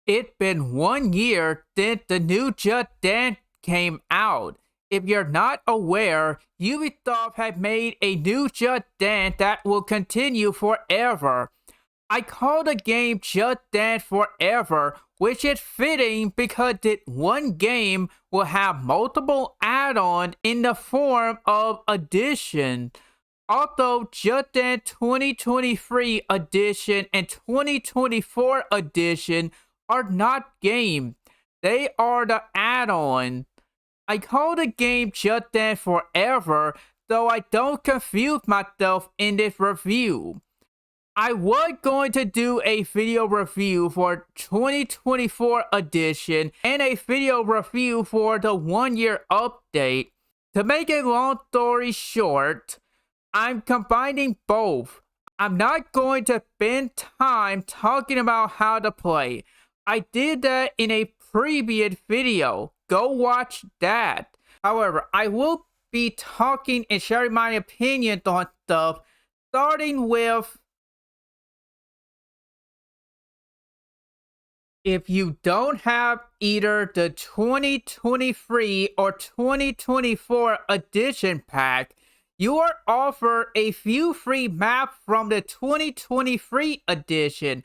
It's been 1 year since the new Just Dance came out. If you're not aware, Ubisoft had made a new Just Dance that will continue forever. I call the game Just Dance Forever, which is fitting because this one game will have multiple add-ons in the form of additions. Also, Just Dance 2023 edition and 2024 edition are not games. They are the add-on. I call the game Just Dance Forever so I don't confuse myself in this review. I was going to do a video review for 2024 edition and a video review for the 1 year update. To make a long story short, I'm combining both. I'm not going to spend time talking about how to play. I did that in a previous video. Go watch that. However, I will be talking and sharing my opinions on stuff, starting with if you don't have either the 2023 or 2024 edition pack, you are offered a few free maps from the 2023 edition,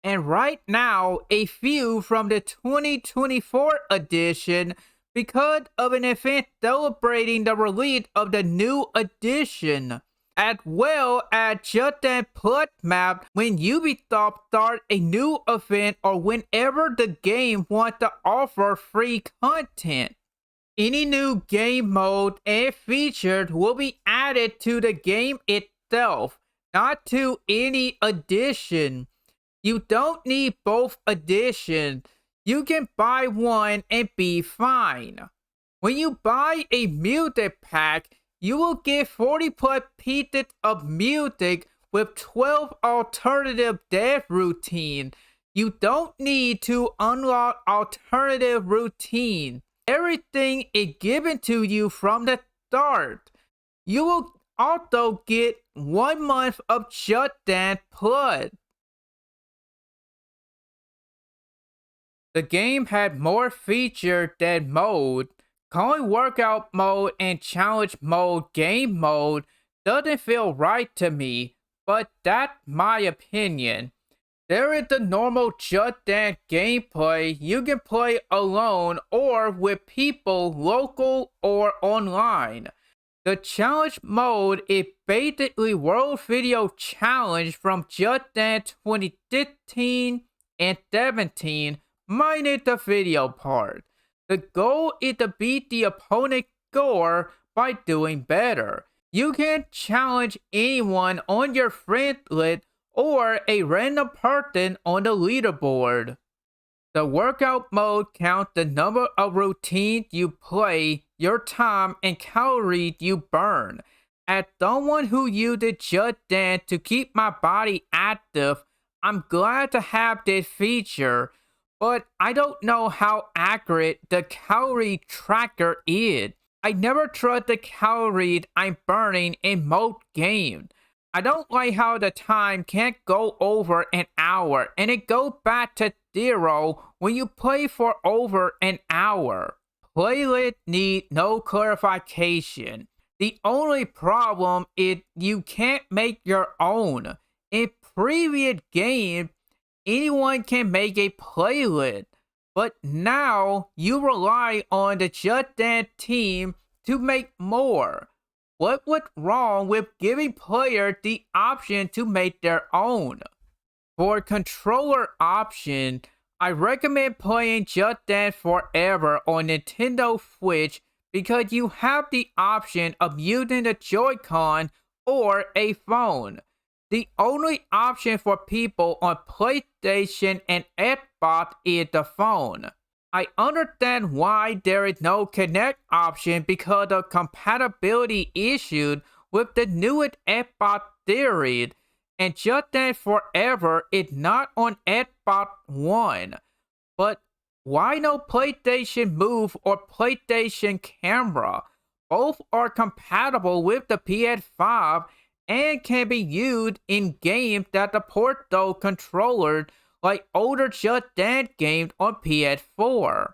and right now a few from the 2024 edition because of an event celebrating the release of the new edition, as well as just an plus map when Ubisoft starts a new event or whenever the game wants to offer free content. Any new game mode and features will be added to the game itself, not to any addition. You don't need both editions. You can buy one and be fine. When you buy a music pack, you will get 40 plus pieces of music with 12 alternative dance routines. You don't need to unlock alternative routines. Everything is given to you from the start. You will also get 1 month of Just Dance Plus. The game had more features than mode. Calling workout mode and challenge mode game mode doesn't feel right to me, but that's my opinion. There is the normal Just Dance gameplay you can play alone or with people local or online. The challenge mode is basically World Video Challenge from Just Dance 2015 and 17 minus the video part. The goal is to beat the opponent's score by doing better. You can challenge anyone on your friend list or a random person on the leaderboard. The workout mode counts the number of routines you play, your time, and calories you burn. As someone who uses Just Dance to keep my body active, I'm glad to have this feature, but I don't know how accurate the calorie tracker is. I never trust the calories I'm burning in most games. I don't like how the time can't go over an hour and it goes back to 0 when you play for over an hour. Playlists need no clarification. The only problem is you can't make your own. In previous games, anyone can make a playlist, but now you rely on the Just Dance team to make more. What was wrong with giving players the option to make their own? For controller option, I recommend playing Just Dance Forever on Nintendo Switch because you have the option of using the Joy-Con or a phone. The only option for people on PlayStation and Xbox is the phone. I understand why there is no Connect option because of compatibility issues with the newest Xbox series, and Just Dance Forever is not on Xbox One. But why no PlayStation Move or PlayStation Camera? Both are compatible with the PS5 and can be used in games that support those controllers like older Just Dance games on PS4.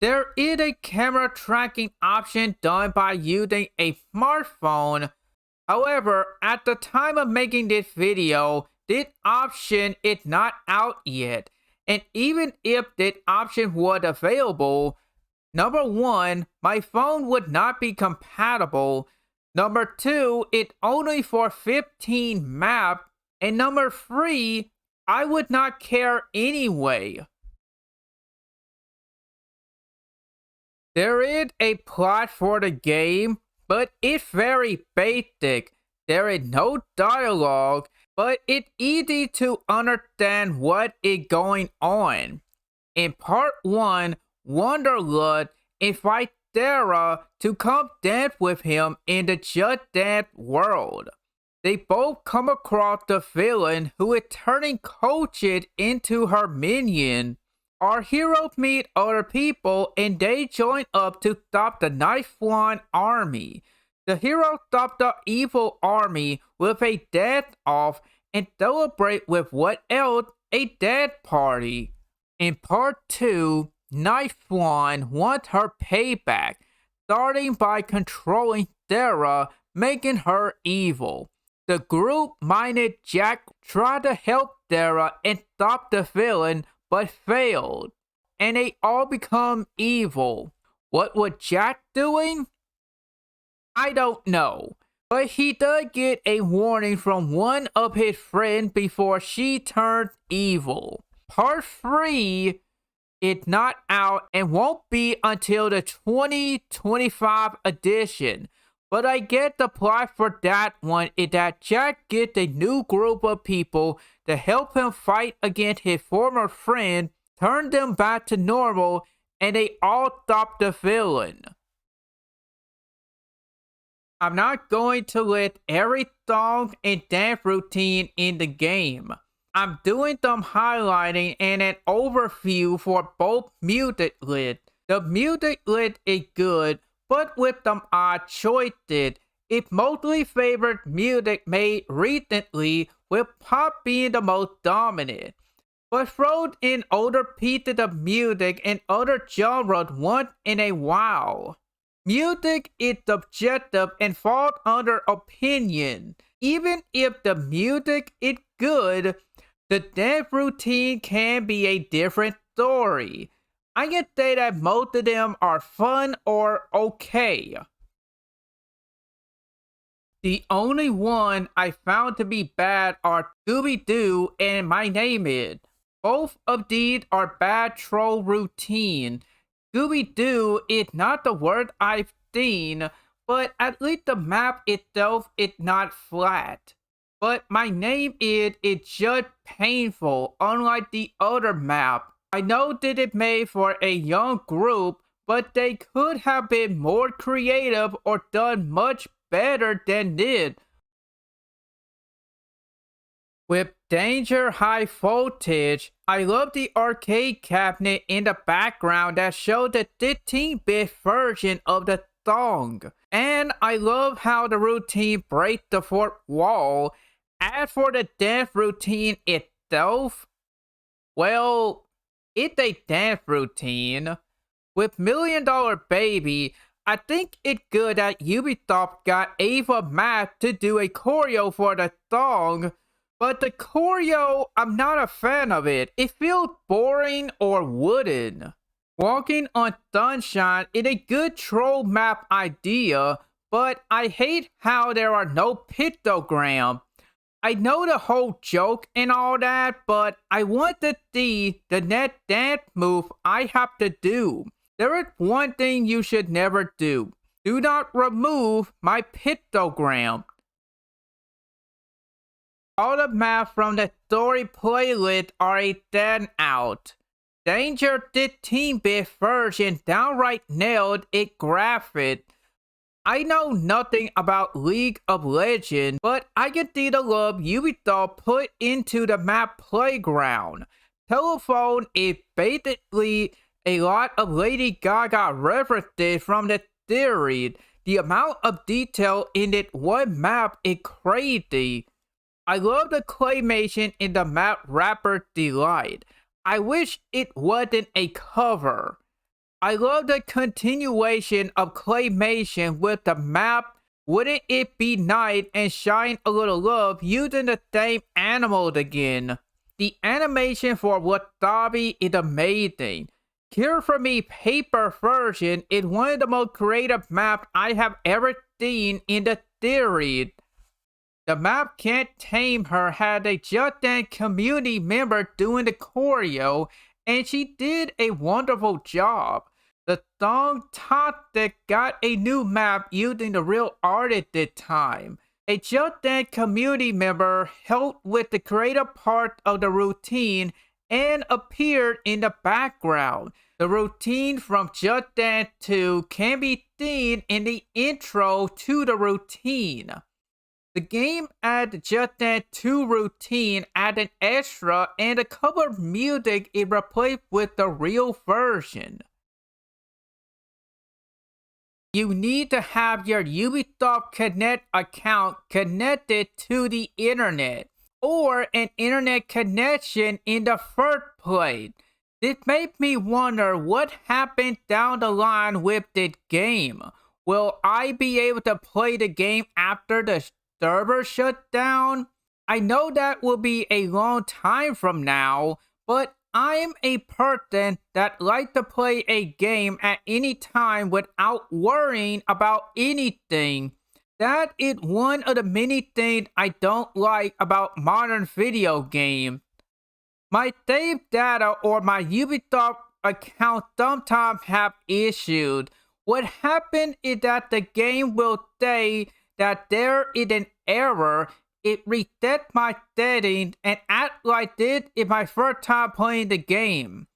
There is a camera tracking option done by using a smartphone. However, at the time of making this video, this option is not out yet. And even if this option was available, number one, my phone would not be compatible. Number two, it's only for 15 maps. And number three, I would not care anyway. There is a plot for the game, but it's very basic. There is no dialogue, but it's easy to understand what is going on. In part 1, Wanderlust invites Sarah to come dance with him in the Just Dance world. They both come across the villain who is turning coaches into her minion. Our heroes meet other people and they join up to stop the Night Swan army. The heroes stop the evil army with a dance-off and celebrate with what else? A dance party. In part 2, Night Swan wants her payback, starting by controlling Sarah, making her evil. The group minus Jack tried to help Sarah and stop the villain, but failed, and they all become evil. What was Jack doing? I don't know, but he does get a warning from one of his friends before she turned evil. Part 3 is not out and won't be until the 2025 edition. But I get the plot for that one is that Jack gets a new group of people to help him fight against his former friend, turn them back to normal, and they all stop the villain. I'm not going to list every song and dance routine in the game. I'm doing some highlighting and an overview for both music lists. The music list is good, but with some odd choices. It mostly favored music made recently, with pop being the most dominant, but thrown in older pieces of music and other genres once in a while. Music is subjective and falls under opinion. Even if the music is good, the dance routine can be a different story. I can say that most of them are fun or okay. The only one I found to be bad are Scooby-Doo and My Name Is. Both of these are bad troll routine. Scooby-Doo is not the worst I've seen, but at least the map itself is not flat. But My Name Is just painful, unlike the other map. I know that it made for a young group, but they could have been more creative or done much better than this. With Danger High Voltage, I love the arcade cabinet in the background that showed the 15-bit version of the song. And I love how the routine breaks the fourth wall. As for the dance routine itself, well, it's a dance routine. With $1 Million Baby, I think it's good that Ubisoft got Ava Max to do a choreo for the song, but the choreo, I'm not a fan of it. It feels boring or wooden. Walking on Sunshine is a good troll map idea, but I hate how there are no pictograms. I know the whole joke and all that, but I want to see the next dance move I have to do. There is one thing you should never do. Do not remove my pictogram. All the maps from the story playlist are a standout. Danger 15-bit version downright nailed it graphic. I know nothing about League of Legends, but I can see the love Ubisoft put into the map playground. Telephone is basically a lot of Lady Gaga references from the series. The amount of detail in it one map is crazy. I love the claymation in the map Rapper Delight. I wish it wasn't a cover. I love the continuation of claymation with the map. Wouldn't it be nice and shine a little love using the same animals again? The animation for Wasabi is amazing. Care for Me paper version is one of the most creative maps I have ever seen in the series. The map Can't Tame Her had a Just Dance community member doing the choreo, and she did a wonderful job. The song Toxic got a new map using the real artist this time. A Just Dance community member helped with the creative part of the routine and appeared in the background. The routine from Just Dance 2 can be seen in the intro to the routine. The game added Just Dance 2 routine added extra and a couple of music is replaced with the real version. You need to have your Ubisoft Connect account connected to the internet or an internet connection in the first place. This made me wonder what happened down the line with this game. Will I be able to play the game after the server shut down? I know that will be a long time from now, but I'm a person that likes to play a game at any time without worrying about anything. That is one of the many things I don't like about modern video games. My save data or my Ubisoft account sometimes have issues. What happened is that the game will say that there is an error. It resets my settings and act like this is my first time playing the game.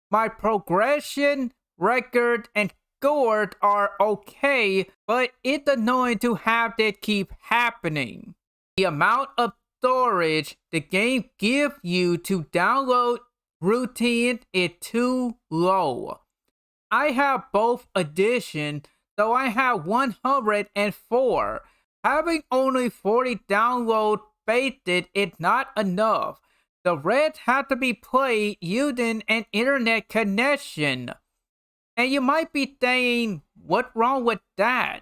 My progression, record, and scores are okay, but it's annoying to have that keep happening. The amount of storage the game gives you to download routines is too low. I have both editions, so I have 104. Having only 40 download spaces is not enough. The rest have to be played using an internet connection. And you might be saying, what's wrong with that?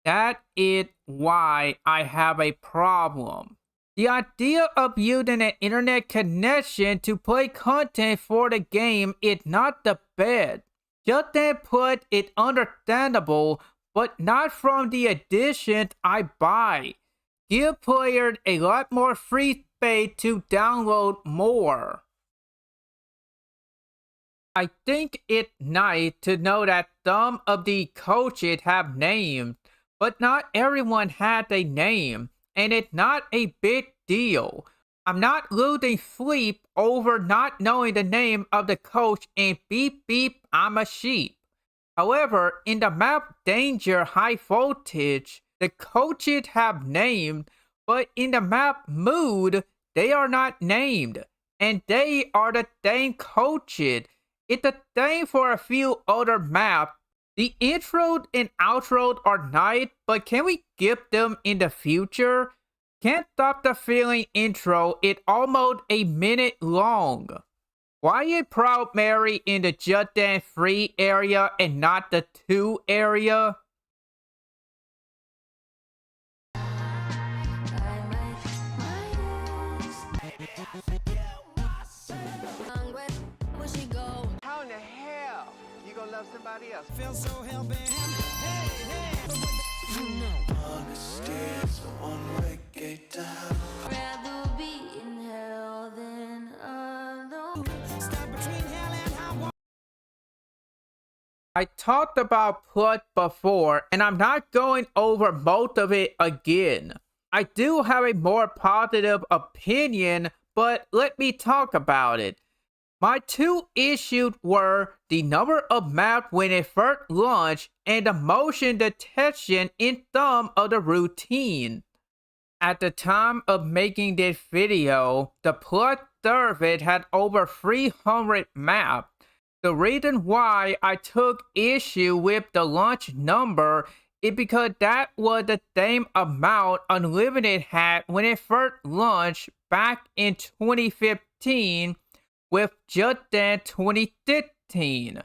That is why I have a problem. The idea of using an internet connection to play content for the game is not the best. Just that put it understandable, but not from the editions I buy. Give players a lot more free space to download more. I think it's nice to know that some of the coaches have names, but not everyone has a name, and it's not a big deal. I'm not losing sleep over not knowing the name of the coach and beep beep, I'm a sheep. However, in the map Danger High Voltage, the coaches have named, but in the map Mood, they are not named, and they are the same coaches. It's the same for a few other maps. The intro and outro are nice, but can we skip them in the future? Can't Stop the Feeling intro is almost a minute long. Why is Proud Mary in the Just Dance 3 area and not the 2 area? How in the hell you gonna love somebody else? Feel so hell-bent. Hey, hey. You know. Honesty is the one-way gate to hell. Rather be in hell than alone. Stuck between hell and high. I talked about plot before, and I'm not going over most of it again. I do have a more positive opinion, but let me talk about it. My two issues were the number of maps when it first launched and the motion detection in some of the routine. At the time of making this video, the Plus server had over 300 maps. The reason why I took issue with the launch number is because that was the same amount Unlimited had when it first launched back in 2015 with Just Dance 2016.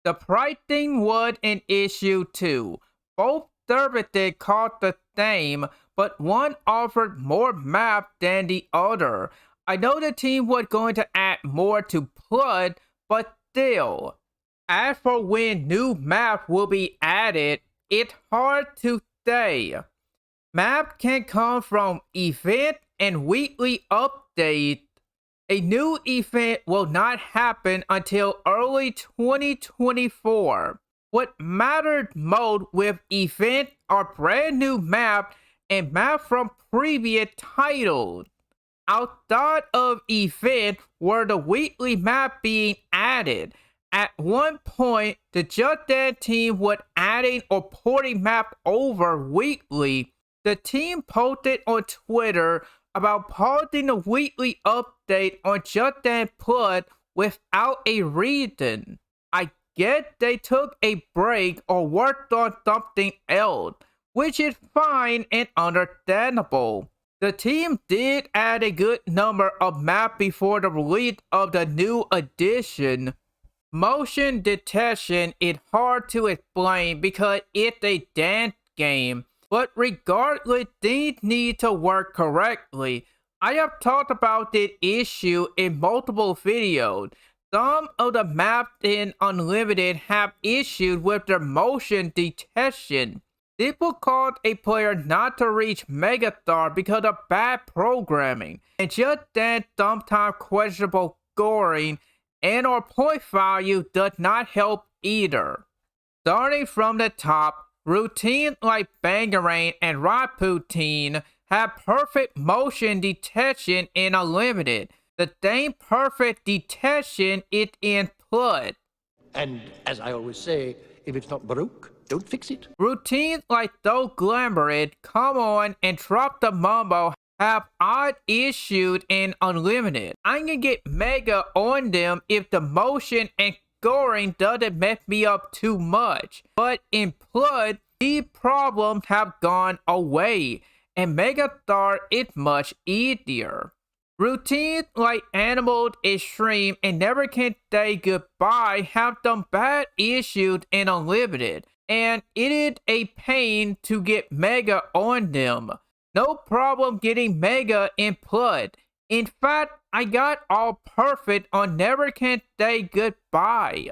The pricing was an issue too. Both services cost the same, but one offered more maps than the other. I know the team was going to add more to Flood, but still. As for when new maps will be added, it's hard to say. Maps can come from event and weekly updates. A new event will not happen until early 2024. What mattered most with event are brand new maps and maps from previous titles. Outside of event were the weekly map being added. At one point, the Just Dance team was adding or porting map over weekly. The team posted on Twitter about pausing the weekly update on Just Dance Plus without a reason. I guess they took a break or worked on something else, which is fine and understandable. The team did add a good number of maps before the release of the new edition. Motion detection is hard to explain because it's a dance game, but regardless, things need to work correctly. I have talked about this issue in multiple videos. Some of the maps in Unlimited have issues with their motion detection. This will cause a player not to reach Megastar because of bad programming, and Just Dance sometimes questionable scoring and or point value does not help either. Starting from the top, routines like Bangarang and Rasputin have perfect motion detection in Unlimited. The same perfect detection is in Flood. And as I always say, if it's not broke, don't fix it. Routines like So Glamorous, Come On, and Drop the Mumbo have odd issues in Unlimited. I can get Mega on them if the motion and scoring doesn't mess me up too much. But in Flood, these problems have gone away, and Megastar is much easier. Routines like Animal Extreme and Never Can Say Goodbye have some bad issues in Unlimited, and it is a pain to get Mega on them. No problem getting Mega in Flood. In fact, I got all perfect on Never Can Say Goodbye.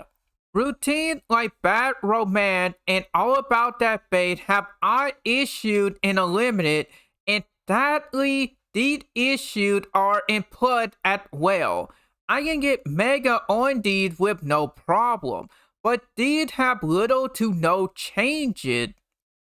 Routines like Bad Romance and All About That Bass have odd issues in Unlimited, and sadly, these issues are in Flood as well. I can get Mega on these with no problem, but these have little to no changes.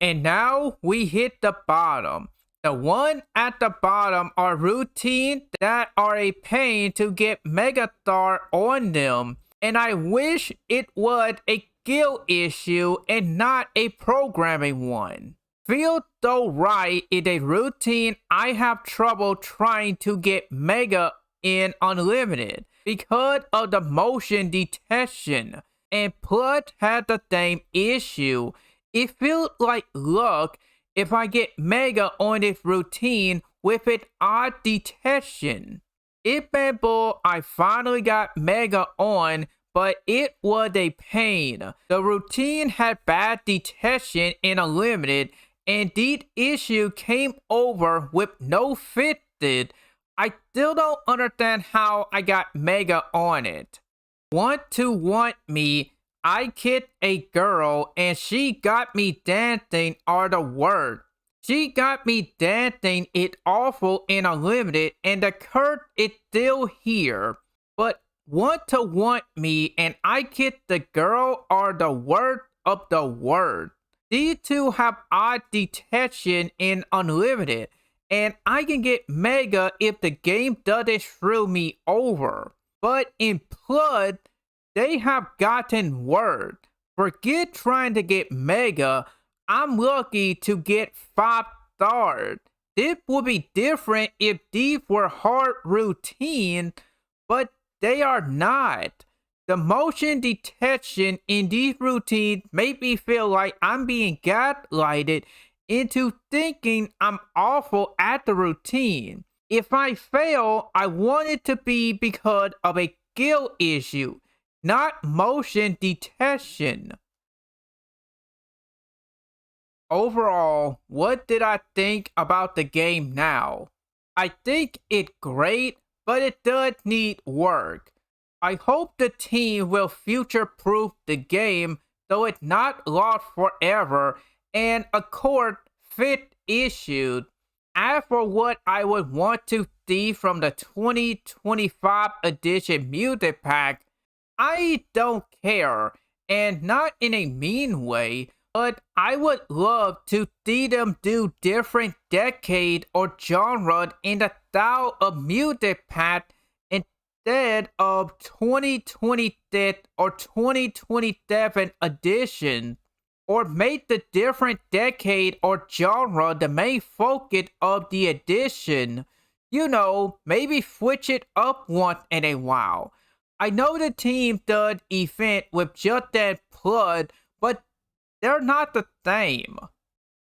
And now we hit the bottom. The one at the bottom are routines that are a pain to get Megastar on them, and I wish it was a skill issue and not a programming one. Feel So Right is a routine I have trouble trying to get Mega in Unlimited because of the motion detection, and Plus has the same issue. It feels like luck if I get Mega on this routine with its odd detection. It been bull I finally got Mega on, but it was a pain. The routine had bad detection in Unlimited, and this issue came over with no fixes. I still don't understand how I got Mega on it. Want me, I kissed a girl and she got me dancing are the word. She got me dancing it awful in Unlimited, and the curse is still here. But want me and I kissed the girl are the word of the word. These two have odd detection in Unlimited, and I can get Mega if the game doesn't screw me over. But in Flood, they have gotten worse. Forget trying to get Mega, I'm lucky to get 5 stars. This would be different if these were hard routine, but they are not. The motion detection in these routines make me feel like I'm being gaslighted into thinking I'm awful at the routine. If I fail, I want it to be because of a skill issue, not motion detection. Overall, what did I think about the game now? I think it's great, but it does need work. I hope the team will future-proof the game so it's not lost forever and a court fit issued. As for what I would want to see from the 2025 edition music pack, I don't care, and not in a mean way, but I would love to see them do different decade or genre in the style of music pack instead of 2026 or 2027 edition, or make the different decade or genre the main focus of the edition. You know, maybe switch it up once in a while. I know the team does event with just that blood, but they're not the same.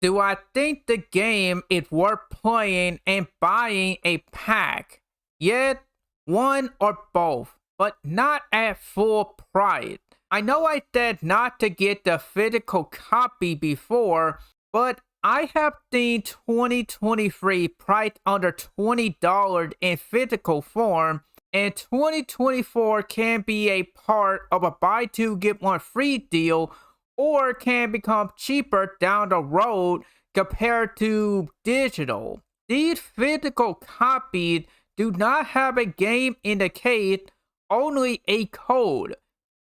Do I think the game is worth playing and buying a pack? Yes, one or both, but not at full price. I know I said not to get the physical copy before, but I have seen 2023 priced under $20 in physical form, and 2024 can be a part of a buy two get one free deal, or can become cheaper down the road compared to digital. These physical copies do not have a game in the case, only a code.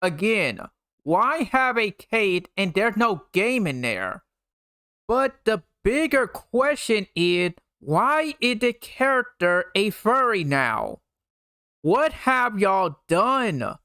Again, why have a case and there's no game in there? But the bigger question is, why is the character a furry now? What have y'all done?